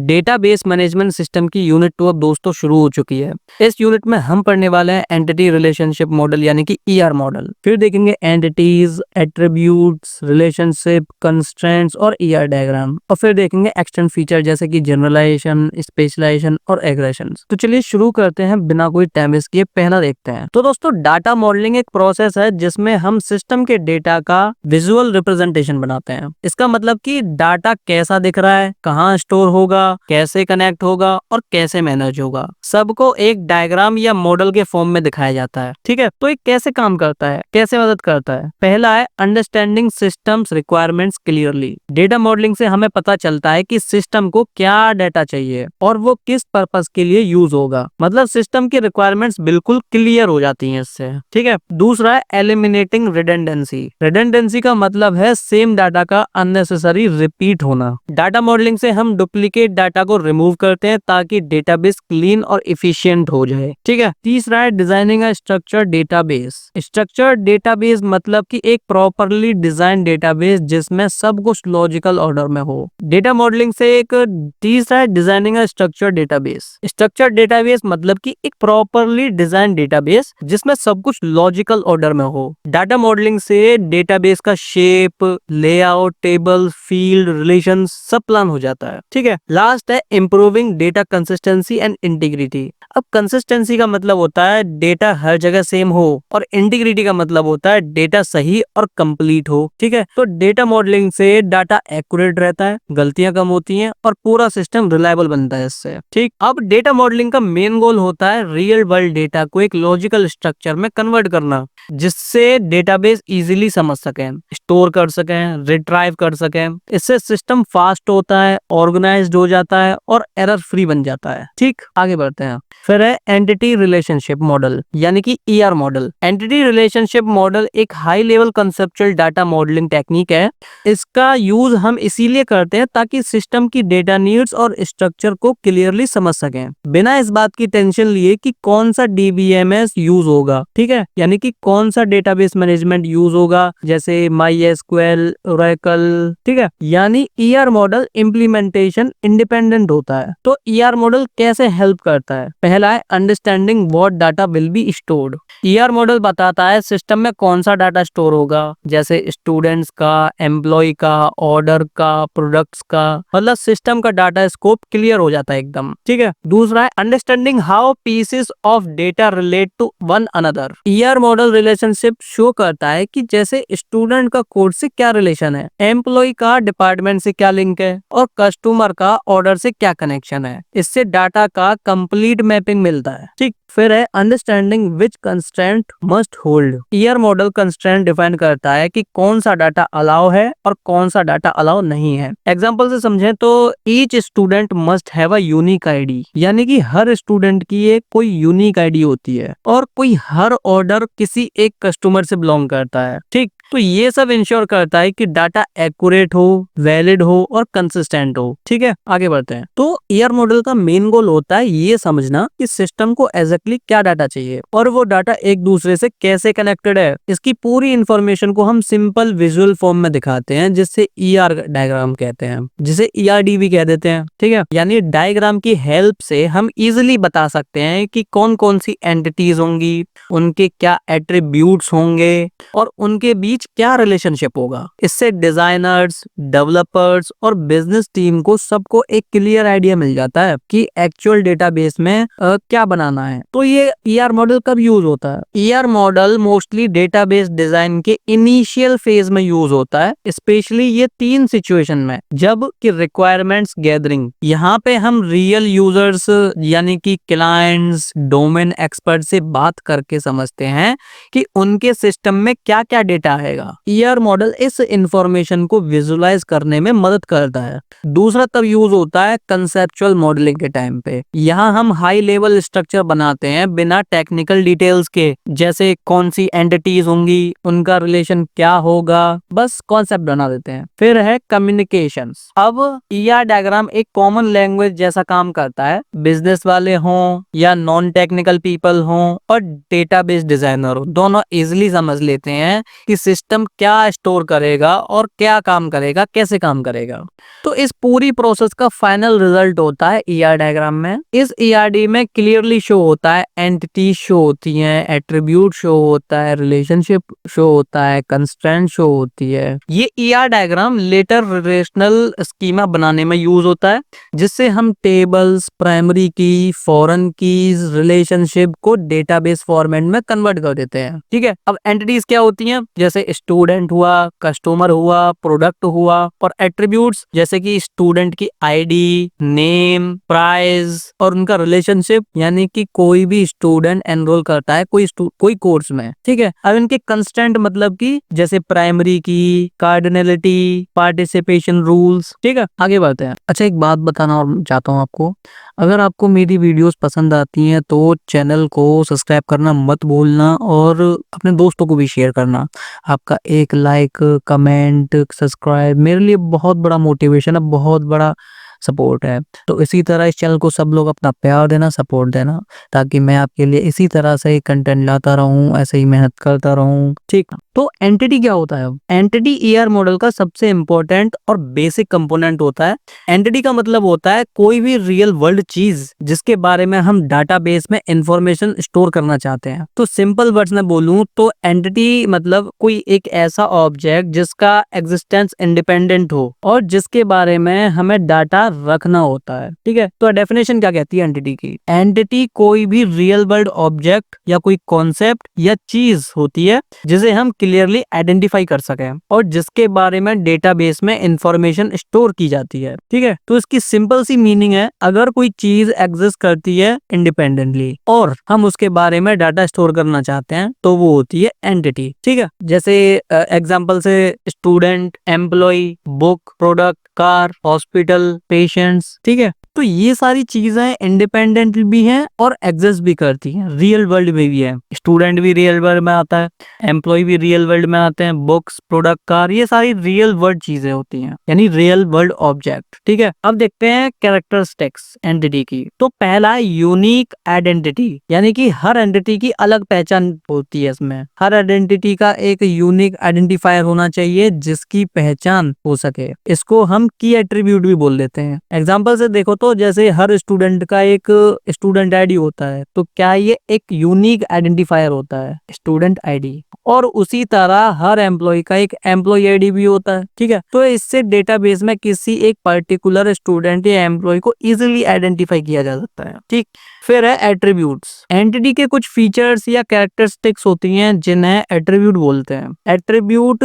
Database management system की unit 2 अब दोस्तों शुरू हो चुकी है। इस यूनिट में हम पढ़ने वाले हैं एंटिटी रिलेशनशिप मॉडल यानी कि ईआर मॉडल। फिर देखेंगे एंटिटीज, एट्रीब्यूट्स, रिलेशनशिप, कंस्ट्रेंट्स और ईआर डायग्राम। और फिर देखेंगे एक्सटेंड फीचर जैसे कि जनरलाइजेशन, स्पेशलाइजेशन और एग्रेशन। तो चलिए शुरू करते हैं बिना कोई टाइम वेस्ट किए। पहला देखते हैं। तो दोस्तों डाटा मॉडलिंग एक प्रोसेस है जिसमें हम सिस्टम के डेटा का विजुअल रिप्रेजेंटेशन बनाते हैं। इसका मतलब कि डाटा कैसा दिख रहा है, कहाँ स्टोर होगा, कैसे कनेक्ट होगा और कैसे मैनेज होगा, सबको एक डायग्राम या मॉडल के फॉर्म में दिखाया जाता है। ठीक है, तो ये कैसे काम करता है, कैसे मदद करता है। पहला है understanding systems requirements clearly. Data modelling से हमें पता चलता है कि सिस्टम को क्या डेटा चाहिए और वो किस पर्पस के लिए यूज होगा। मतलब सिस्टम की रिक्वायरमेंट्स बिल्कुल क्लियर हो जाती हैं इससे। ठीक है, दूसरा है एलिमिनेटिंग रिडंडेंसी। रिडंडेंसी का मतलब है सेम डाटा का अननेसेसरी रिपीट होना। डाटा मॉडलिंग से हम डुप्लीकेट डाटा को रिमूव करते हैं ताकि डेटाबेस क्लीन और इफिशिएंट हो जाए। ठीक है, तीसरा है designing a structured database. Structured database मतलब कि एक प्रॉपरली डिजाइन डेटाबेस जिसमें सब कुछ लॉजिकल ऑर्डर में हो। डेटा मॉडलिंग से एक तीसरा है designing a structured database. Structured database मतलब कि एक प्रॉपरली डिजाइन डेटाबेस जिसमें सब कुछ लॉजिकल ऑर्डर में हो। डाटा मॉडलिंग से डेटाबेस का shape, layout, table, field, relation सब प्लान हो जाता है। ठीक है, लास्ट है improving data consistency and integrity. अब कंसिस्टेंसी का मतलब होता है डेटा हर जगह सेम हो और इंटीग्रिटी का मतलब होता है डेटा सही और कंप्लीट हो। ठीक है, तो डेटा मॉडलिंग से डाटा एक्यूरेट रहता है, गलतियां कम होती हैं और पूरा सिस्टम रिलायबल बनता है इससे। ठीक, अब डेटा मॉडलिंग का मेन गोल होता है रियल वर्ल्ड डेटा को एक लॉजिकल स्ट्रक्चर में कन्वर्ट करना जिससे डेटाबेस इजीली समझ सकें, स्टोर कर सकें, रिट्राइव कर सकें। इससे सिस्टम फास्ट होता है, ऑर्गेनाइज्ड हो जाता है और एरर फ्री बन जाता है। ठीक, आगे बढ़ते हैं। फिर है एंटिटी रिलेशनशिप मॉडल यानी कि ER model. Entity relationship model एक high level conceptual data modelling technique है। इसका यूज हम इसीलिए करते हैं ताकि सिस्टम की डेटा नीड्स और स्ट्रक्चर को क्लियरली समझ सकें बिना इस बात की टेंशन लिए कि कौन सा डीबीएमएस यूज होगा। ठीक है, यानी कि कौन सा डेटाबेस मैनेजमेंट यूज होगा जैसे MySQL, Oracle। ठीक है, यानी ईआर मॉडल इम्प्लीमेंटेशन इंडिपेंडेंट होता है। तो ईआर मॉडल कैसे हेल्प करता है। पहला है understanding what data will be stored. ER model बताता है सिस्टम में कौन सा डाटा स्टोर होगा जैसे स्टूडेंट्स का, एम्प्लॉय का, ऑर्डर का, प्रोडक्ट्स का। मतलब सिस्टम का डाटा स्कोप क्लियर हो जाता है एकदम। ठीक है, दूसरा है understanding how pieces of data relate to one another. ER model relationship show करता है कि जैसे स्टूडेंट का कोड से क्या रिलेशन है, एम्प्लॉय का डिपार्टमेंट से क्या लिंक है और कस्टमर का ऑर्डर से क्या कनेक्शन है। इससे डाटा का कंप्लीट मैपिंग मिलता है। ठीक, फिर है अंडरस्टैंडिंग विच constraint must hold. ER model constraint define करता है कि कौन सा डाटा अलाउ है और कौन सा डाटा अलाउ नहीं है। एग्जांपल से समझें तो each student must have a unique ID, यानी कि हर स्टूडेंट की एक कोई यूनिक आईडी होती है और कोई हर ऑर्डर किसी एक कस्टमर से बिलोंग करता है। ठीक, तो ये सब इंश्योर करता है कि डाटा एक्यूरेट हो, वैलिड हो और कंसिस्टेंट हो। ठीक है, आगे बढ़ते हैं। तो ईआर मॉडल का मेन गोल होता है ये समझना कि सिस्टम को एग्जैक्टली क्या डाटा चाहिए और वो डाटा एक दूसरे से कैसे कनेक्टेड है। इसकी पूरी इंफॉर्मेशन को हम सिंपल विजुअल फॉर्म में दिखाते हैं जिससे ईआर डायग्राम कहते हैं, जिसे ईआरडी भी कह देते हैं। ठीक है, यानी डायग्राम की हेल्प से हम इजिली बता सकते हैं कि कौन कौन सी एंटिटीज होंगी, उनके क्या एट्रीब्यूट्स होंगे और उनके बीच क्या रिलेशनशिप होगा। इससे डिजाइनर्स, डेवलपर्स और बिजनेस टीम को सबको एक क्लियर आइडिया मिल जाता है कि एक्चुअल डेटाबेस में क्या बनाना है। तो ये ईआर मॉडल कब यूज होता है। ER model mostly database design के इनिशियल फेज में यूज होता है, स्पेशली ये 3 सिचुएशन में। जब कि रिक्वायरमेंट्स गैदरिंग, यहाँ पे हम रियल यूजर्स यानी कि क्लाइंट्स, डोमेन एक्सपर्ट से बात करके समझते हैं कि उनके सिस्टम में क्या क्या डेटा है। ईआर मॉडल इस इंफॉर्मेशन को विजुलाइज करने में मदद करता है। दूसरा तब यूज होता है कंसेप्चुअल मॉडलिंग के टाइम पे। यहाँ हम हाई लेवल स्ट्रक्चर बनाते हैं बिना टेक्निकल डिटेल्स के, जैसे कौन सी एंटिटीज होंगी, उनका रिलेशन क्या होगा, बस कॉन्सेप्ट बना देते हैं। फिर है कम्युनिकेशंस। अब ईआर डायग्राम एक कॉमन लैंग्वेज जैसा काम करता है। बिजनेस वाले हों या नॉन टेक्निकल पीपल हों और डेटाबेस डिजाइनर हो, दोनों इजिली समझ लेते हैं कि सिस्टम क्या स्टोर करेगा और क्या काम करेगा, कैसे काम करेगा। तो इस पूरी प्रोसेस का फाइनल रिजल्ट होता है ईआर डायग्राम में। इस ईआरडी में क्लियरली शो होता है, एंटिटी शो होती है, एट्रीब्यूट शो होता है, रिलेशनशिप शो होता है, कंस्ट्रेंट शो होती है। ये ER diagram later relational schema बनाने में यूज होता है, जिससे हम tables, primary key, foreign keys, relationship को डेटाबेस फॉर्मेट में कन्वर्ट कर देते हैं। ठीक है, अब एंटिटीज क्या होती हैं, जैसे स्टूडेंट हुआ, कस्टमर हुआ, प्रोडक्ट हुआ, और एट्रीब्यूट्स जैसे कि स्टूडेंट की आईडी, नेम, प्राइस और उनका रिलेशनशिप, यानी कि कोई भी स्टूडेंट एनरोल करता है कोई कोर्स में। ठीक है, अब इनके कंस्टेंट मतलब कि जैसे प्राइमरी की, कार्डिनलिटी, पार्टिसिपेशन रूल्स। ठीक है, आगे बढ़ते हैं। अच्छा, एक बात बताना और चाहता हूँ आपको, अगर आपको मेरी वीडियोस पसंद आती हैं तो चैनल को सब्सक्राइब करना मत भूलना और अपने दोस्तों को भी शेयर करना। आपका एक लाइक, कमेंट, सब्सक्राइब मेरे लिए बहुत बड़ा मोटिवेशन है, बहुत बड़ा सपोर्ट है। तो इसी तरह इस चैनल को सब लोग अपना प्यार देना, सपोर्ट देना, ताकि मैं आपके लिए इसी तरह से कंटेंट लाता रहूं, ऐसे ही मेहनत करता रहूं। ठीक, तो एंटिटी क्या होता है? एंटिटी ईआर मॉडल का सबसे इंपॉर्टेंट और बेसिक कंपोनेंट होता है। एंटिटी का मतलब होता है कोई भी रियल वर्ल्ड चीज जिसके बारे में हम डाटाबेस में इंफॉर्मेशन स्टोर करना चाहते हैं। तो सिंपल वर्ड्स में बोलूं तो एंटिटी मतलब कोई एक ऐसा ऑब्जेक्ट जिसका एग्जिस्टेंस इंडिपेंडेंट हो और जिसके बारे में हमें डाटा रखना होता है। ठीक है, तो डेफिनेशन क्या कहती है एंटिटी की? एंटिटी कोई भी रियल वर्ल्ड ऑब्जेक्ट या कोई कॉन्सेप्ट या चीज होती है जिसे हम क्लियरली आइडेंटिफाई कर सके और जिसके बारे में डेटाबेस में इंफॉर्मेशन स्टोर की जाती है। ठीक है, तो इसकी सिंपल सी मीनिंग है, अगर कोई चीज एग्जिस्ट करती है इंडिपेंडेंटली और हम उसके बारे में डाटा स्टोर करना चाहते हैं तो वो होती है एंटिटी। ठीक है, जैसे एग्जांपल से student, employ, book, product, car, hospital, patients. ठीक है, तो ये सारी चीजें इंडिपेंडेंट भी हैं और एग्जिस्ट भी करती हैं, रियल वर्ल्ड में भी है। स्टूडेंट भी रियल वर्ल्ड में आता है, एम्प्लॉय भी रियल वर्ल्ड में आते हैं, बुक्स, प्रोडक्ट, कार, ये सारी रियल वर्ल्ड चीजें होती हैं, यानी रियल वर्ल्ड ऑब्जेक्ट। ठीक है, अब देखते हैं कैरेक्टरिस्टिक्स एंटिटी की। तो पहला है यूनिक आइडेंटिटी, यानी कि हर एंटिटी की अलग पहचान होती है। इसमें हर आइडेंटिटी का एक यूनिक आइडेंटिफायर होना चाहिए जिसकी पहचान हो सके। इसको हम की एट्रीब्यूट भी बोल देते हैं। एग्जाम्पल से देखो तो जैसे हर स्टूडेंट का एक स्टूडेंट आईडी होता है, तो क्या ये एक यूनिक आइडेंटिफायर होता है, स्टूडेंट आईडी। और उसी तरह हर एम्प्लॉय का एक एम्प्लॉय आईडी भी होता है। ठीक है, तो इससे डेटाबेस में किसी एक पर्टिकुलर स्टूडेंट या एम्प्लॉय को इजीली आइडेंटिफाई किया जा सकता है। ठीक, फिर है एट्रीब्यूट्स। एंटिटी के कुछ फीचर्स या कैरेक्टरिस्टिक्स होती हैं जिन्हें एट्रीब्यूट बोलते हैं। एट्रीब्यूट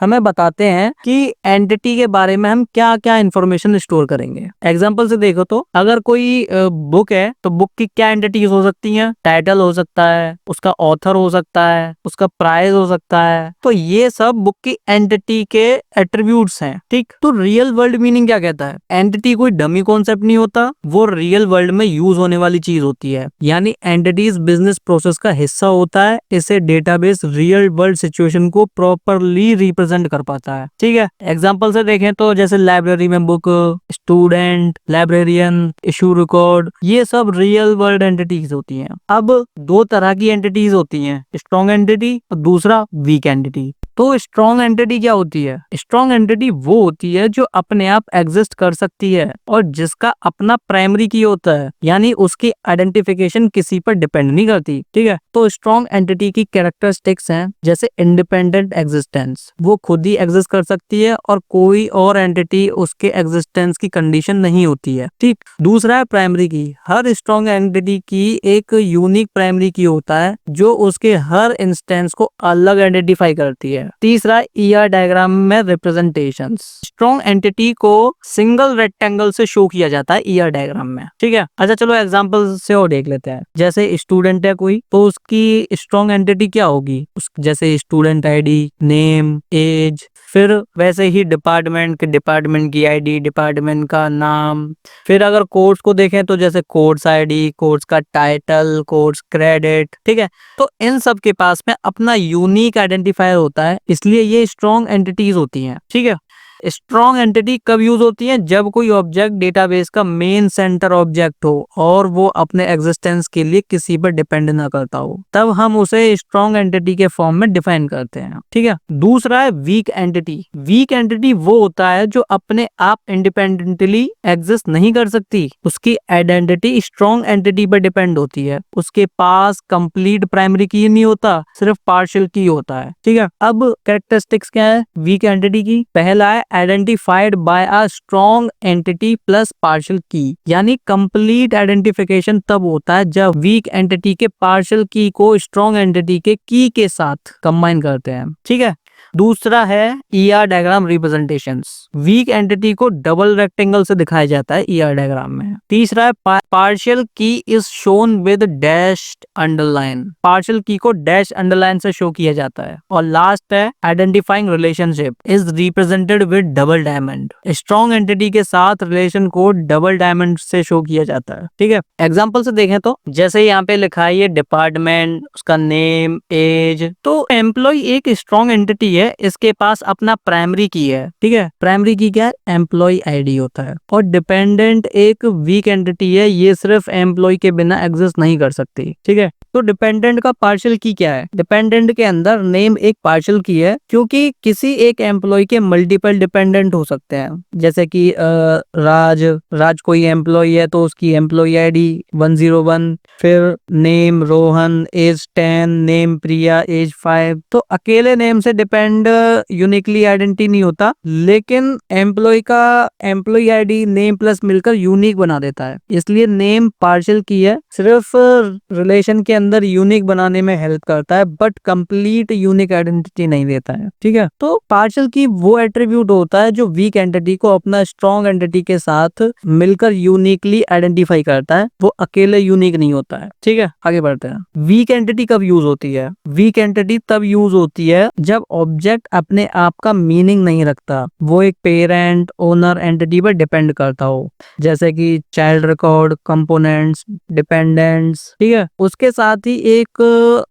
हमें बताते हैं कि एंटिटी के बारे में हम क्या क्या इंफॉर्मेशन स्टोर करेंगे। एग्जांपल से देखो तो अगर कोई बुक है तो बुक की क्या एंटिटीज हो सकती हैं? टाइटल हो सकता है, उसका ऑथर हो सकता है, उसका प्राइस हो सकता है। तो ये सब बुक की एंटिटी के एट्रीब्यूट्स हैं। ठीक, तो रियल वर्ल्ड मीनिंग क्या कहता है? एंटिटी कोई डमी कॉन्सेप्ट नहीं होता, वो रियल वर्ल्ड में यूज होने वाली चीज होती है, यानी एंटिटीज बिजनेस प्रोसेस का हिस्सा होता है। इसे डेटाबेस रियल वर्ल्ड सिचुएशन को प्रॉपरली रिप्रेजेंट कर पाता है। ठीक है, एग्जांपल से देखें तो जैसे लाइब्रेरी में book, student, librarian, issue record, ये सब रियल वर्ल्ड एंटिटीज होती हैं। अब दो तरह की एंटिटीज होती हैं, स्ट्रॉन्ग एंटिटी और दूसरा वीक एंटिटी। तो स्ट्रॉन्ग एंटिटी क्या होती है? स्ट्रॉन्ग एंटिटी वो होती है जो अपने आप एग्जिस्ट कर सकती है और जिसका अपना प्राइमरी की होता है, यानी उसकी आइडेंटिफिकेशन किसी पर डिपेंड नहीं करती। ठीक है, तो स्ट्रॉन्ग एंटिटी की कैरेक्टरिस्टिक्स हैं जैसे इंडिपेंडेंट एग्जिस्टेंस, वो खुद ही एग्जिस्ट कर सकती है और कोई और एंटिटी उसके एग्जिस्टेंस की कंडीशन नहीं होती है। ठीक, दूसरा है प्राइमरी की। हर स्ट्रॉन्ग एंटिटी की एक यूनिक प्राइमरी की होता है जो उसके हर इंस्टेंस को अलग आइडेंटिफाई करती है। तीसरा ईआर डायग्राम में रिप्रेजेंटेशंस। स्ट्रॉन्ग एंटिटी को सिंगल रेक्टेंगल से शो किया जाता है ईआर डायग्राम में। ठीक है, अच्छा चलो एग्जांपल से और देख लेते हैं। जैसे स्टूडेंट है कोई, तो उसकी स्ट्रॉन्ग एंटिटी क्या होगी? जैसे स्टूडेंट आईडी, नेम, एज। फिर वैसे ही डिपार्टमेंट के डिपार्टमेंट की आईडी, डिपार्टमेंट का नाम। फिर अगर कोर्स को देखें तो जैसे कोर्स आईडी, कोर्स का टाइटल, कोर्स क्रेडिट। ठीक है, तो इन सब के पास में अपना यूनिक आइडेंटिफायर होता है, इसलिए ये स्ट्रॉन्ग एंटिटीज होती हैं। ठीक है, स्ट्रॉन्ग एंटिटी कब यूज होती है? जब कोई ऑब्जेक्ट डेटाबेस का मेन सेंटर ऑब्जेक्ट हो और वो अपने एग्जिस्टेंस के लिए किसी पर डिपेंड ना करता हो, तब हम उसे स्ट्रॉन्ग एंटिटी के फॉर्म में डिफाइन करते हैं। ठीक है। दूसरा है वीक एंटिटी। वीक एंटिटी वो होता है जो अपने आप इंडिपेंडेंटली एग्जिस्ट नहीं कर सकती, उसकी आइडेंटिटी स्ट्रॉन्ग एंटिटी पर डिपेंड होती है, उसके पास कंप्लीट प्राइमरी की नहीं होता, सिर्फ पार्शियल की होता है। ठीक है। अब कैरेक्टरिस्टिक्स क्या है वीक एंटिटी की? पहला है identified by a strong entity plus partial की, यानी कंप्लीट आइडेंटिफिकेशन तब होता है जब वीक एंटिटी के पार्शियल की को स्ट्रॉन्ग एंटिटी के की के साथ कंबाइन करते हैं। ठीक है। दूसरा है ER diagram representations. Weak entity को डबल रेक्टेंगल से दिखाया जाता है ईआर डायग्राम में। तीसरा है पार्शियल की is shown with dashed underline. Partial की को डैश अंडरलाइन से शो किया जाता है। और लास्ट है identifying relationship is represented with double diamond. Strong entity के साथ रिलेशन को डबल डायमंड से शो किया जाता है। ठीक है। एग्जाम्पल से देखें तो जैसे यहाँ पे लिखा है ये डिपार्टमेंट, उसका नेम, एज, तो एम्प्लॉय एक स्ट्रॉन्ग एंटिटी है, इसके पास अपना प्राइमरी की है। ठीक है। प्राइमरी की क्या है? एम्प्लॉय आईडी होता है। और डिपेंडेंट एक वीक एंटिटी है, ये सिर्फ एम्प्लॉय के बिना एग्जिस्ट नहीं कर सकती। ठीक है। तो डिपेंडेंट का पार्शियल की क्या है? डिपेंडेंट के अंदर नेम एक पार्शियल की है, क्योंकि किसी एक एम्प्लॉय के मल्टीपल डिपेंडेंट हो सकते हैं। जैसे कि राज कोई एम्प्लॉय है तो उसकी एम्प्लॉय आईडी 101, फिर नेम रोहन, एज 10, नेम प्रिया, एज 5। तो अकेले नेम से डिपेंड यूनिकली आइडेंटिटी नहीं होता, लेकिन एम्प्लॉय का एम्प्लॉय आईडी नेम प्लस मिलकर यूनिक बना देता है। इसलिए नेम पार्शियल की है, सिर्फ रिलेशन के अंदर यूनिक बनाने में हेल्प करता है, बट कंप्लीट यूनिक आइडेंटिटी नहीं देता है। ठीक है। तो पार्शियल की वो एट्रीब्यूट होता है जो वीक एंटिटी को अपना स्ट्रॉन्ग एंटिटी के साथ मिलकर यूनिकली आइडेंटिफाई करता है, वो अकेले यूनिक नहीं होता है। ठीक है। आगे बढ़ते हैं। वीक एंटिटी कब यूज होती है? वीक एंटिटी तब यूज होती है जब ऑब्जेक्ट अपने आप का मीनिंग नहीं रखता, वो एक पेरेंट ओनर एंटिटी पर डिपेंड करता हो, जैसे कि चाइल्ड रिकॉर्ड, कंपोनेंट्स, डिपेंडेंट्स। ठीक है। उसके साथ ही एक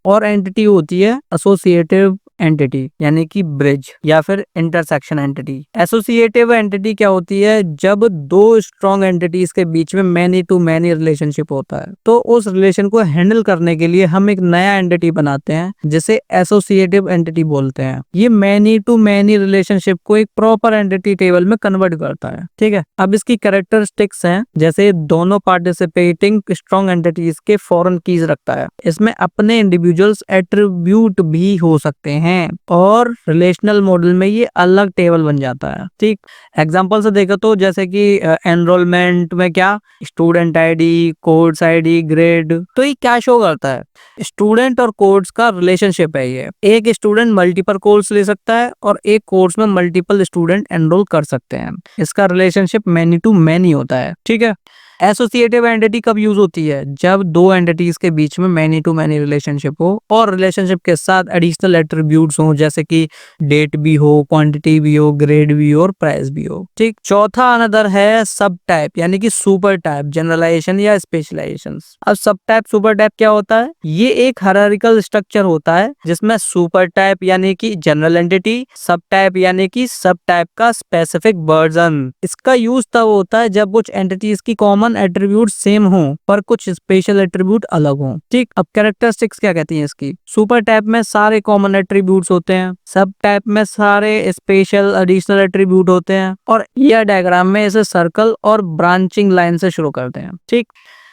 और एंटिटी होती है एसोसिएटिव एंटिटी, यानी कि ब्रिज या फिर इंटरसेक्शन एंटिटी। एसोसिएटिव एंटिटी क्या होती है? जब दो स्ट्रॉन्ग एंटिटीज के बीच में मैनी टू मैनी रिलेशनशिप होता है, तो उस रिलेशन को हैंडल करने के लिए हम एक नया एंटिटी बनाते हैं जिसे एसोसिएटिव एंटिटी बोलते हैं। ये मैनी टू मैनी रिलेशनशिप को एक प्रॉपर एंटिटी टेबल में कन्वर्ट करता है। ठीक है। अब इसकी कैरेक्टरिस्टिक्स हैं, जैसे दोनों पार्टिसिपेटिंग स्ट्रॉन्ग एंटिटीज के फॉरेन कीज रखता है, इसमें अपने इंडिविजुअल्स एट्रीब्यूट भी हो सकते हैं, और रिलेशनल मॉडल में ये अलग टेबल बन जाता है। ठीक। एग्जांपल से देखो तो जैसे कि एनरोलमेंट में क्या student ID, course ID, grade, तो ये क्या शो करता है? स्टूडेंट और कोर्स का रिलेशनशिप है। ये एक स्टूडेंट मल्टीपल कोर्स ले सकता है और एक कोर्स में मल्टीपल स्टूडेंट एनरोल कर सकते हैं। इसका रिलेशनशिप मैनी टू मैनी होता है। ठीक है। एसोसिएटिव एंटिटी कब यूज होती है? जब दो एंटिटीज के बीच में मैनी टू मैनी रिलेशनशिप हो और रिलेशनशिप के साथ एडिशनल एट्रीब्यूट्स हो, जैसे कि डेट भी हो, क्वांटिटी भी हो, ग्रेड भी हो और प्राइस भी हो। ठीक। चौथा अनदर है सब टाइप, यानी कि सुपर टाइप, जनरलाइजेशन या स्पेशलाइजेशन। अब सब टाइप सुपर टाइप क्या होता है? ये एक हायरार्किकल स्ट्रक्चर होता है जिसमें सुपर टाइप यानी कि जनरल एंटिटी, सब टाइप यानी कि सब टाइप का स्पेसिफिक वर्जन। इसका यूज तब होता है जब कुछ एंटिटीज की कॉमन एट्रीब्यूट सेम हो पर कुछ स्पेशल एट्रीब्यूट अलग हो। ठीक। अब कैरेक्टरिस्टिक्स क्या कहती हैं इसकी? सुपर टाइप में सारे कॉमन एट्रीब्यूट्स होते हैं, सब टाइप में सारे स्पेशल एडिशनल एट्रीब्यूट होते हैं, और यह डायग्राम में इसे सर्कल और ब्रांचिंग लाइन से शुरू करते हैं। ठीक।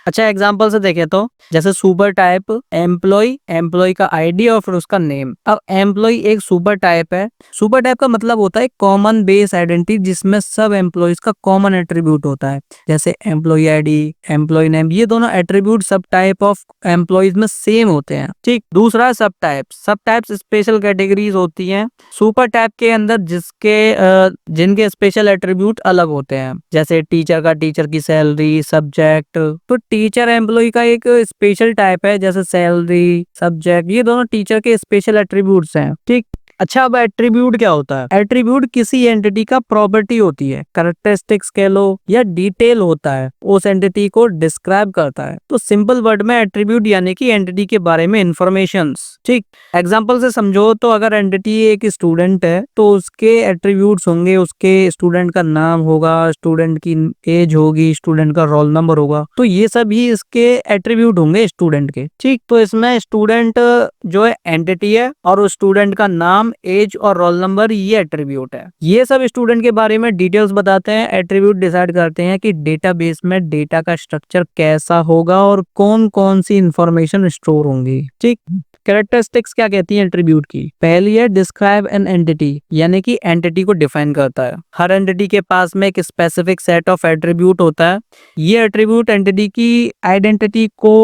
अच्छा, एग्जांपल से देखें तो जैसे सुपर टाइप एम्प्लॉय, एम्प्लॉय का आईडी और फिर उसका नेम। अब एम्प्लॉय एक सुपर टाइप है। सुपर टाइप का मतलब होता है कॉमन बेस आइडेंटिटी जिसमें सब एम्प्लॉयज का कॉमन एट्रीब्यूट होता है, जैसे एम्प्लॉय आईडी, एम्प्लॉय नेम, ये दोनों एट्रीब्यूट सब टाइप ऑफ एम्प्लॉयज में सेम होते हैं। ठीक। दूसरा सब टाइप। सब टाइप्स स्पेशल कैटेगरीज होती हैं सुपर टाइप के अंदर जिनके स्पेशल एट्रीब्यूट अलग होते हैं, जैसे टीचर का टीचर की सैलरी, सब्जेक्ट। तो टीचर एम्प्लॉय का एक स्पेशल टाइप है, जैसे सैलरी, सब्जेक्ट, ये दोनों टीचर के स्पेशल एट्रीब्यूट्स हैं। ठीक। अच्छा, अब एट्रीब्यूट क्या होता है? एट्रीब्यूट किसी एंटिटी का प्रॉपर्टी होती है, कैरेक्टरिस्टिक्स कह लो या डिटेल होता है, उस एंटिटी को डिस्क्राइब करता है। तो सिंपल वर्ड में एट्रीब्यूट यानी कि एंटिटी के बारे में इंफॉर्मेशंस। ठीक, एग्जांपल से समझो तो अगर एंटिटी एक स्टूडेंट है तो उसके एट्रीब्यूट्स होंगे, उसके स्टूडेंट का नाम होगा, स्टूडेंट की एज होगी, स्टूडेंट का रोल नंबर होगा, तो ये सब ही इसके एट्रीब्यूट होंगे स्टूडेंट के। ठीक, तो इसमें स्टूडेंट जो है एंटिटी है और उस स्टूडेंट का नाम, एज और रोल नंबर ये एट्रीब्यूट है। ये सब स्टूडेंट के बारे में डिटेल्स बताते हैं। एट्रीब्यूट डिसाइड करते हैं कि डेटाबेस में डेटा का स्ट्रक्चर कैसा होगा और कौन कौन सी इंफॉर्मेशन स्टोर होंगी। ठीक, कैरेक्टरिस्टिक्स क्या कहती है एट्रीब्यूट की? पहली है डिस्क्राइब एन एंटिटी, यानी कि एंटिटी को डिफाइन करता है। हर एंटिटी के पास में एक स्पेसिफिक सेट ऑफ एट्रीब्यूट होता है। ये एट्रीब्यूट एंटिटी की आइडेंटिटी को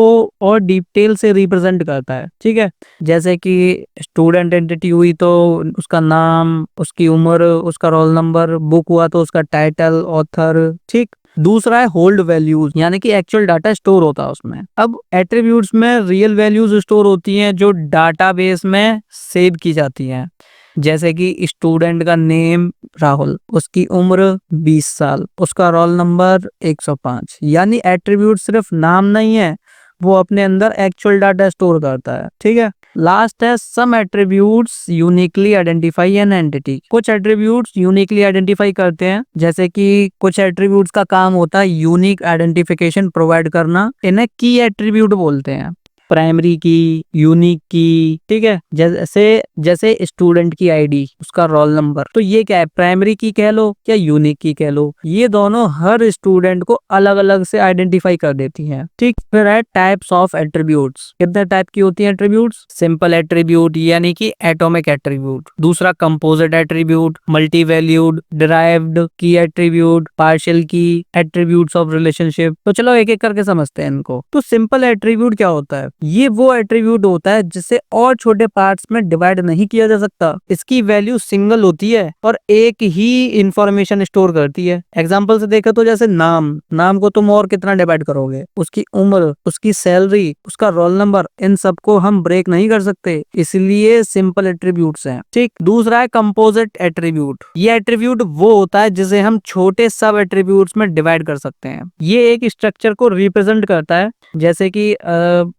और डिटेल से रिप्रेजेंट करता है। ठीक है, जैसे कि स्टूडेंट एंटिटी हुई तो उसका नाम, उसकी उम्र, उसका रोल नंबर, बुक हुआ तो उसका टाइटल, ऑथर। ठीक, दूसरा है होल्ड वैल्यूज, यानी कि एक्चुअल डाटा स्टोर होता है उसमें। अब एट्रीब्यूट्स में रियल वैल्यूज स्टोर होती हैं जो डाटाबेस में सेव की जाती हैं, जैसे कि स्टूडेंट का नेम राहुल, उसकी उम्र 20 साल, उसका रोल नंबर 105। यानी एट्रीब्यूट सिर्फ नाम नहीं है, वो अपने अंदर एक्चुअल डाटा स्टोर करता है। ठीक है, लास्ट है some attributes uniquely identify an entity. कुछ एट्रीब्यूट्स यूनिकली आइडेंटिफाई करते हैं, जैसे कि कुछ एट्रीब्यूट्स का काम होता है यूनिक आइडेंटिफिकेशन प्रोवाइड करना, इन्हें की एट्रीब्यूट बोलते हैं। प्राइमरी की, यूनिक की। ठीक है, जैसे जैसे स्टूडेंट की आईडी, उसका रोल नंबर, तो ये क्या है? प्राइमरी की कह लो या यूनिक की कह लो, ये दोनों हर स्टूडेंट को अलग अलग से आइडेंटिफाई कर देती हैं। ठीक, फिर है टाइप्स ऑफ एट्रीब्यूट्स। कितने टाइप की होती है एट्रीब्यूट्स? सिंपल एट्रीब्यूट यानी कि एटॉमिक एट्रीब्यूट, दूसरा composite attribute, multi valued, derived की एट्रीब्यूट, पार्शियल की, एट्रीब्यूट्स ऑफ रिलेशनशिप। तो चलो एक एक करके समझते हैं इनको। तो सिंपल एट्रीब्यूट क्या होता है? ये वो एट्रीब्यूट होता है जिसे और छोटे पार्ट्स में डिवाइड नहीं किया जा सकता। इसकी वैल्यू सिंगल होती है और एक ही इंफॉर्मेशन स्टोर करती है। एग्जांपल से देखो तो जैसे नाम, नाम को तुम और कितना डिवाइड करोगे? उसकी उम्र, उसकी सैलरी, उसका रोल नंबर, इन सबको हम ब्रेक नहीं कर सकते, इसलिए सिंपल एट्रीब्यूट्स हैं। ठीक, दूसरा है कंपोजिट एट्रीब्यूट। ये एट्रीब्यूट वो होता है जिसे हम छोटे सब एट्रीब्यूट्स में डिवाइड कर सकते हैं। ये एक स्ट्रक्चर को रिप्रेजेंट करता है, जैसे कि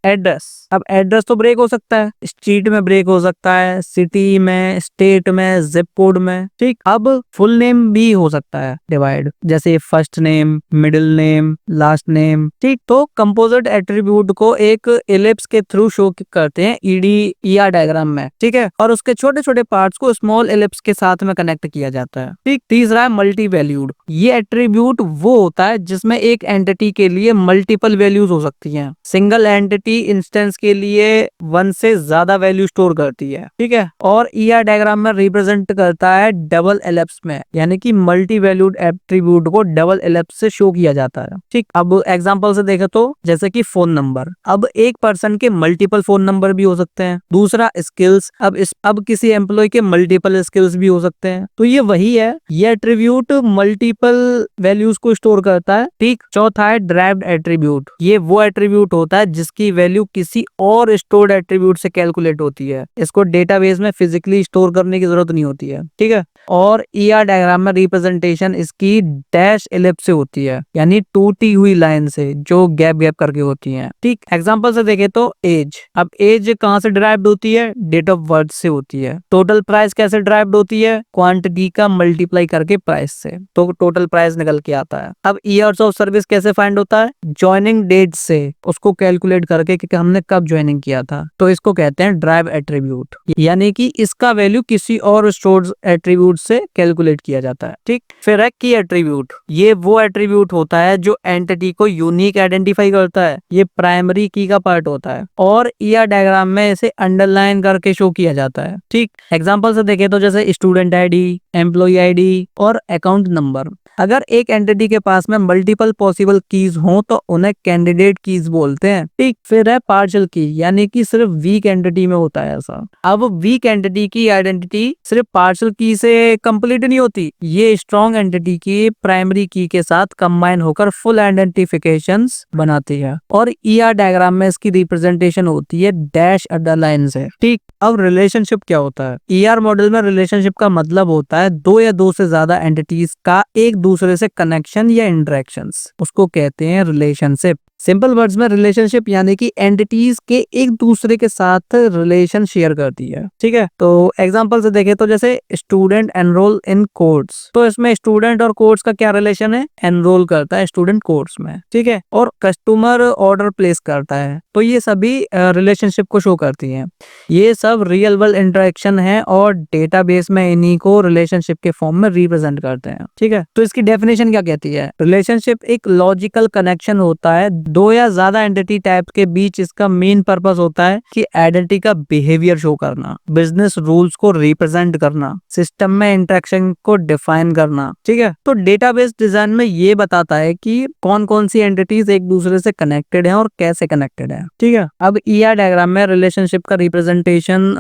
एड्रेस। अब एड्रेस तो ब्रेक हो सकता है, स्ट्रीट में ब्रेक हो सकता है, सिटी में, स्टेट में, जिप कोड में। ठीक, अब फुल नेम भी हो सकता है डिवाइड, जैसे first name, middle name, last name. ठीक, तो कंपोजिट एट्रीब्यूट को एक एलिप्स के थ्रू शो करते हैं ईडीईआर डायग्राम में। ठीक है, और उसके छोटे छोटे पार्ट्स को स्मॉल एलिप्स के साथ में कनेक्ट किया जाता है। ठीक, तीसरा है मल्टी वैल्यूड। ये एट्रीब्यूट वो होता है जिसमें एक एंटिटी के लिए मल्टीपल वैल्यूज हो सकती हैं। सिंगल एंटिटी इंस्टेंस के लिए 1 से ज्यादा वैल्यू स्टोर करती है। ठीक है, और ईआर डायग्राम में रिप्रेजेंट करता है डबल एलिप्स में, यानी कि मल्टी वैल्यूड एट्रीब्यूट को डबल एलिप्स से शो किया जाता है। ठीक, अब एग्जांपल से देखें तो जैसे कि फोन नंबर। अब एक पर्सन के मल्टीपल फोन नंबर भी हो सकते हैं। दूसरा स्किल्स, अब किसी एम्प्लॉय के मल्टीपल स्किल्स भी हो सकते हैं। तो ये वही है, ये एट्रीब्यूट मल्टीपल वैल्यूज को स्टोर करता है। ठीक, चौथा है ड्राइव्ड एट्रीब्यूट। ये वो एट्रीब्यूट होता है जिसकी वैल्यू किसी और स्टोर्ड एट्रीब्यूट से कैलकुलेट होती है। इसको डेटाबेस में फिजिकली स्टोर करने की जरूरत नहीं होती है। ठीक है, और ईआर डायग्राम में रिप्रेजेंटेशन इसकी डैश एलिप्स से होती है, यानी टूटी हुई लाइन से जो गैप गैप करके होती है। ठीक, एग्जांपल से देखें तो एज। अब एज कहाँ से ड्राइव्ड होती है? डेट ऑफ बर्थ से होती है। टोटल प्राइस कैसे ड्राइव्ड होती है? क्वांटिटी का मल्टीप्लाई करके प्राइस से, तो टोटल प्राइस निकल के आता है। अब ईयर्स ऑफ सर्विस कैसे फाइंड होता है? ज्वाइनिंग डेट से, उसको कैलकुलेट करके कि हमने कब ज्वाइनिंग किया था, तो इसको कहते हैं ड्राइव एट्रीब्यूट, यानी कि इसका वैल्यू किसी और स्टोर्ड एट्रीब्यूट से कैलकुलेट किया जाता है। ठीक, फिर है की एट्रीब्यूट। ये वो एट्रीब्यूट होता है जो एंटिटी को यूनिक आइडेंटिफाई करता है। ये प्राइमरी की का पार्ट होता है और ईआर डायग्राम में इसे अंडरलाइन करके शो किया जाता है। ठीक, एग्जांपल से देखें तो जैसे स्टूडेंट आईडी, एम्प्लॉय आईडी और अकाउंट नंबर। अगर एक एंटिटी के पास में मल्टीपल पॉसिबल कीज हो तो उन्हें कैंडिडेट कीज बोलते हैं। ठीक, फिर है पार्शियल की, यानी कि सिर्फ वीक एंटिटी में होता है ऐसा। अब वीक एंटिटी की आइडेंटिटी सिर्फ पार्शियल की से कंप्लीट नहीं होती, ये स्ट्रॉन्ग एंटिटी की प्राइमरी की के साथ कंबाइन होकर फुल आइडेंटिफिकेशन बनाती है। और ईआर डायग्राम में इसकी रिप्रेजेंटेशन होती है डैश अंडरलाइन से। ठीक, अब रिलेशनशिप क्या होता है? ईआर मॉडल में रिलेशनशिप का मतलब होता है दो या दो से ज्यादा एंटिटीज का एक दूसरे से कनेक्शन या इंटरेक्शंस, उसको कहते हैं रिलेशनशिप। सिंपल वर्ड्स में रिलेशनशिप यानी कि एंटिटीज के एक दूसरे के साथ रिलेशन शेयर करती है। ठीक है, तो एग्जांपल से देखें तो जैसे स्टूडेंट एनरोल इन कोर्स, तो इसमें स्टूडेंट और कोर्स का क्या रिलेशन है? एनरोल करता है स्टूडेंट कोर्स में। ठीक है, और कस्टमर ऑर्डर प्लेस करता है, तो ये सभी रिलेशनशिप को शो करती हैं। ये सब रियल वर्ल्ड इंटरेक्शन है और डेटाबेस में इन्हीं को रिलेशनशिप के फॉर्म में रिप्रेजेंट करते हैं। ठीक है, तो इसकी डेफिनेशन क्या कहती है? रिलेशनशिप एक लॉजिकल कनेक्शन होता है दो या ज्यादा एंटिटी टाइप के बीच। इसका मेन पर्पस होता है कि आइडेंटिटी का बिहेवियर शो करना, बिजनेस रूल्स को रिप्रेजेंट करना, सिस्टम में इंटरेक्शन को डिफाइन करना। ठीक है, तो डेटाबेस डिजाइन में ये बताता है कि कौन कौन सी एंटिटीज एक दूसरे से कनेक्टेड है और कैसे कनेक्टेड है। ठीक है, अब ईआर डायग्राम में रिलेशनशिप का रिप्रेजेंटेशन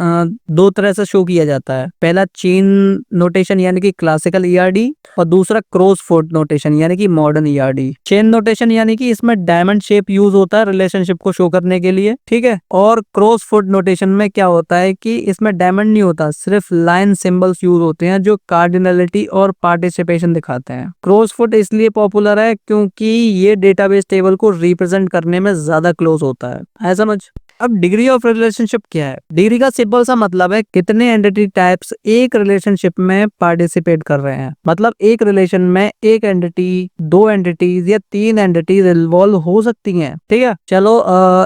दो तरह से शो किया जाता है। पहला चेन नोटेशन यानी कि क्लासिकल ईआरडी, और दूसरा क्रॉस फोर्ड नोटेशन यानी कि मॉडर्न ईआरडी। चेन नोटेशन यानी कि इसमें डायमंड शेप यूज होता है रिलेशनशिप को शो करने के लिए। ठीक है, और क्रॉस फोर्ड नोटेशन में क्या होता है कि इसमें डायमंड नहीं होता, सिर्फ लाइन सिंबल्स यूज होते हैं जो कार्डिनलिटी और पार्टिसिपेशन दिखाते हैं। क्रॉस फोर्ड इसलिए पॉपुलर है क्योंकि ये डेटाबेस टेबल को रिप्रेजेंट करने में ज्यादा क्लोज होता है समझ। अब डिग्री ऑफ रिलेशनशिप क्या है? डिग्री का सिंपल सा मतलब है कितने एंटिटी टाइप्स एक रिलेशनशिप में पार्टिसिपेट कर रहे हैं। मतलब एक रिलेशन में एक एंटिटी, दो एंटिटीज या तीन एंटिटीज इन्वॉल्व हो सकती हैं। ठीक है, चलो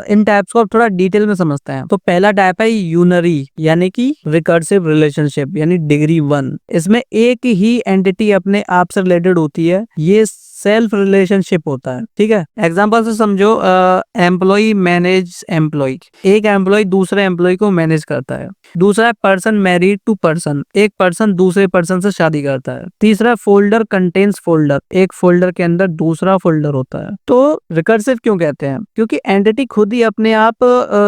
इन टाइप्स को अब थोड़ा डिटेल में समझते हैं। तो पहला टाइप है यूनरी यानी कि रिकर्सिव रिलेशनशिप यानी डिग्री 1। इसमें एक ही एंटिटी अपने आप से रिलेटेड होती है, ये सेल्फ रिलेशनशिप होता है। ठीक है, एग्जांपल से समझो, एम्प्लॉय मैनेज एम्प्लॉय, एक एम्प्लॉय दूसरे एम्प्लॉय को मैनेज करता है। दूसरा पर्सन मैरिड टू पर्सन, एक पर्सन दूसरे पर्सन से शादी करता है। तीसरा फोल्डर कंटेन्स फोल्डर, एक फोल्डर के अंदर दूसरा फोल्डर होता है। तो रिकर्सिव क्यों कहते हैं? क्योंकि एंटिटी खुद ही अपने आप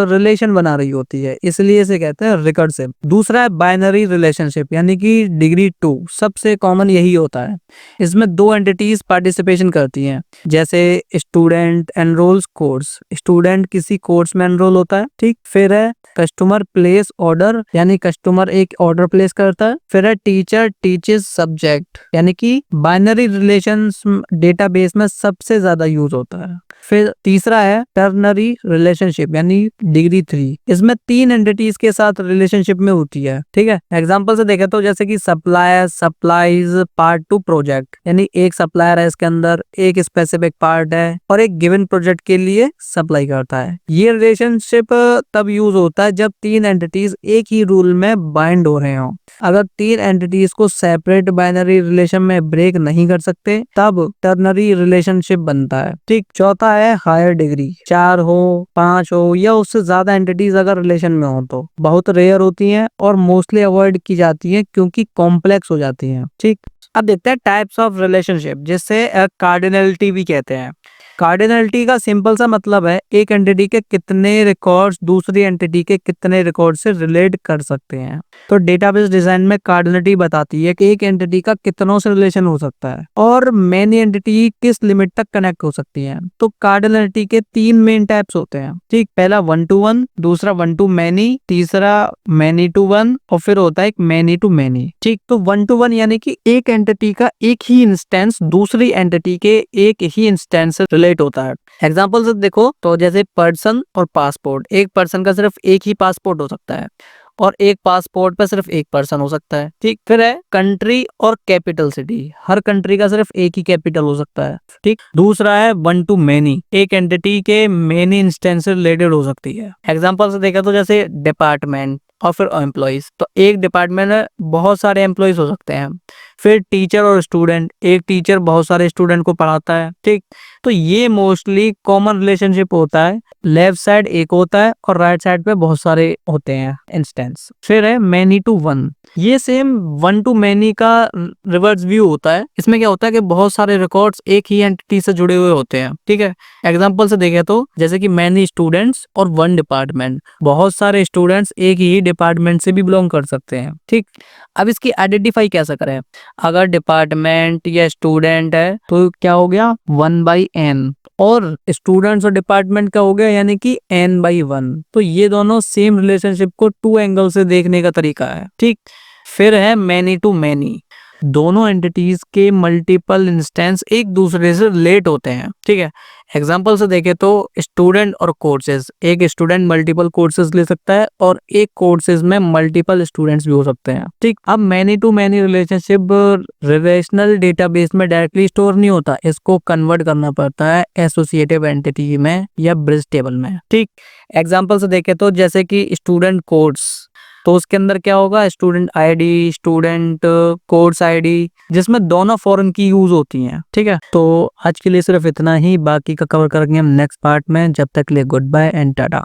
रिलेशन बना रही होती है, इसलिए इसे कहते हैं रिकर्सिव। दूसरा है बाइनरी रिलेशनशिप यानी कि डिग्री 2, सबसे कॉमन यही होता है। इसमें दो एंटिटीज पार्टिसिपेशन करती हैं, जैसे स्टूडेंट एनरोल्स कोर्स, स्टूडेंट किसी कोर्स में एनरोल होता है। ठीक, फिर है कस्टमर प्लेस ऑर्डर यानी कस्टमर एक ऑर्डर प्लेस करता है। फिर है टीचर टीचेस सब्जेक्ट यानी कि बाइनरी रिलेशंस डेटाबेस में सबसे ज्यादा यूज होता है। फिर तीसरा है टर्नरी रिलेशनशिप यानी डिग्री 3, इसमें तीन एंटिटीज के साथ रिलेशनशिप में होती है। ठीक है, एग्जांपल से देखें तो जैसे कि supplier supplies part two project, यानी एक सप्लायर है, इसके अंदर एक स्पेसिफिक पार्ट है और एक गिवन प्रोजेक्ट के लिए सप्लाई करता है। ये रिलेशनशिप तब यूज होता है जब तीन एंटिटीज एक ही रूल में बाइंड हो रहे हो। अगर तीन एंटिटीज को सेपरेट बाइनरी रिलेशन में ब्रेक नहीं कर सकते तब टर्नरी रिलेशनशिप बनता है। ठीक, चौथा है हायर डिग्री, 4 हो 5 हो या उससे ज्यादा एंटिटीज अगर रिलेशन में हो तो बहुत रेयर होती हैं और मोस्टली अवॉइड की जाती हैं क्योंकि कॉम्प्लेक्स हो जाती हैं। ठीक, अब देखते हैं टाइप्स ऑफ रिलेशनशिप, जिससे कार्डिनलिटी भी कहते हैं। कार्डिनलिटी का सिंपल सा मतलब है एक एंटिटी के कितने रिकॉर्ड्स दूसरी एंटिटी के कितने रिकॉर्ड से रिलेट कर सकते हैं। तो डेटाबेस डिजाइन में कार्डिनलिटी बताती है कि एक एंटिटी का कितनों से रिलेशन हो सकता है और मेनी एंटिटी किस लिमिट तक कनेक्ट हो सकती है। तो कार्डिनलिटी के तीन मेन टाइप्स होते हैं। ठीक, पहला 1 to 1, दूसरा 1 to many, तीसरा many to 1 और फिर होता है एक many to many। ठीक, तो 1 to 1 यानी कि एक एंटिटी का एक ही इंस्टेंस दूसरी एंटिटी के एक ही इंस्टेंस से रिलेट होता है। एग्जांपल से देखो तो जैसे पर्सन और पासपोर्ट, एक पर्सन का सिर्फ एक ही पासपोर्ट हो सकता है और एक पासपोर्ट पे सिर्फ एक पर्सन हो सकता है। ठीक, फिर है कंट्री और कैपिटल सिटी, हर कंट्री का सिर्फ एक ही कैपिटल हो सकता है। ठीक, दूसरा है 1 to many, एक एंटिटी के मेनी इंस्टेंस से रिलेटेड हो सकती है। एग्जांपल से देखा तो जैसे डिपार्टमेंट और फिर एम्प्लॉइज, तो एक डिपार्टमेंट में बहुत सारे एम्प्लॉइज हो सकते हैं। फिर टीचर और स्टूडेंट, एक टीचर बहुत सारे स्टूडेंट को पढ़ाता है। ठीक, तो ये मोस्टली कॉमन रिलेशनशिप होता है, लेफ्ट साइड एक होता है और राइट साइड पे बहुत सारे होते हैं इंस्टेंस। फिर है मैनी टू वन, ये सेम वन टू मैनी का रिवर्स व्यू होता है। इसमें क्या होता है कि बहुत सारे रिकॉर्ड्स एक ही एंटिटी से जुड़े हुए होते हैं, ठीक है। एग्जांपल से देखें तो जैसे कि मैनी स्टूडेंट्स और वन डिपार्टमेंट, बहुत सारे स्टूडेंट्स एक ही डिपार्टमेंट से भी बिलोंग कर सकते हैं, ठीक। अब इसकी आइडेंटिफाई कैसे करें? अगर डिपार्टमेंट या स्टूडेंट है तो क्या हो गया 1/n, और स्टूडेंट्स और डिपार्टमेंट का हो गया यानी कि n/1। तो ये दोनों सेम रिलेशनशिप को टू एंगल से देखने का तरीका है, ठीक। फिर है मैनी टू मैनी, दोनों एंटिटीज के मल्टीपल इंस्टेंस एक दूसरे से रिलेट होते हैं, ठीक है। एग्जांपल से देखें तो स्टूडेंट और कोर्सेज, एक स्टूडेंट मल्टीपल कोर्सेज ले सकता है और एक कोर्सेज में मल्टीपल स्टूडेंट्स भी हो सकते हैं, ठीक। अब many to many relationship relational database में डायरेक्टली स्टोर नहीं होता, इसको कन्वर्ट करना पड़ता है एसोसिएटिव एंटिटी में या ब्रिज टेबल में, ठीक। एग्जांपल से देखें तो जैसे कि स्टूडेंट कोर्स, तो उसके अंदर क्या होगा student ID, student course ID, जिसमें दोनों फॉरेन की यूज होती हैं, ठीक है। तो आज के लिए सिर्फ इतना ही, बाकी का कवर करेंगे हम नेक्स्ट पार्ट में। जब तक ले गुड बाय एंड टाटा।